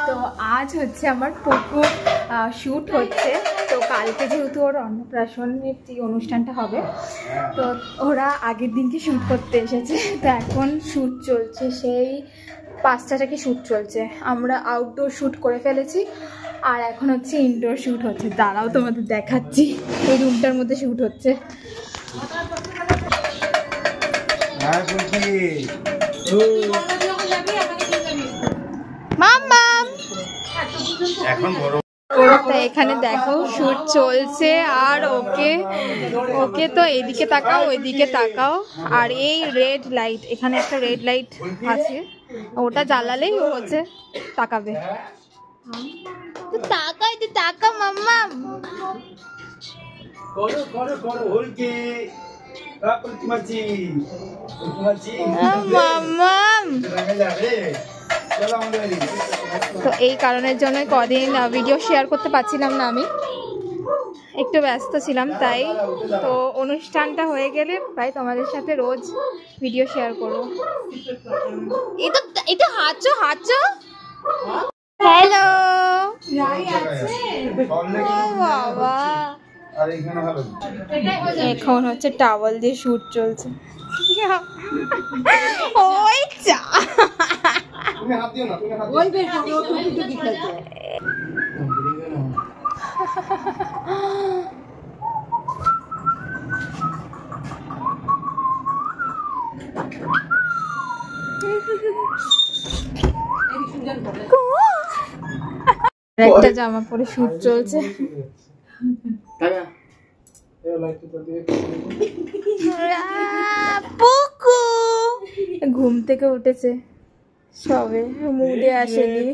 তো আজ হচ্ছে আমার পুকুর শ্যুট হচ্ছে। তো কালকে যেহেতু ওর অন্নপ্রাশনের যে অনুষ্ঠানটা হবে, তো ওরা আগের দিনকে শ্যুট করতে এসেছে। তো এখন শ্যুট চলছে, সেই 5টা থেকে শ্যুট চলছে। আমরা আউটডোর শ্যুট করে ফেলেছি, আর এখন হচ্ছে ইনডোর শ্যুট হচ্ছে। দাঁড়াও তোমাদের দেখাচ্ছি, এই রুমটার মধ্যে শ্যুট হচ্ছে। তো এখানে দেখো শ্যুট চলছে, আর ওকে তো এদিকে তাকাও, ওইদিকে তাকাও। আর এই রেড লাইট, এখানে একটা রেড লাইট আছে, ওটা জ্বালালেই ও হচ্ছে তাকাবে। তো তাকাই, তো তাকা মাম্মা। তো এই কারণের জন্য কদিন ভিডিও শেয়ার করতে পারছিলাম না, আমি একটু ব্যস্ত ছিলাম। তাই তো অনুষ্ঠানটা হয়ে গেলে তাই তোমাদের সাথে রোজ ভিডিও শেয়ার করবো। এটা হাঁচো হাঁচো। হ্যালো বাবা, এখন হচ্ছে টাওয়াল দিয়ে শ্যুট চলছে। ওই চা একটা জামা পরে শ্যুট চলছে। ঘুম থেকে উঠেছে সবে, মুডে আসেনি।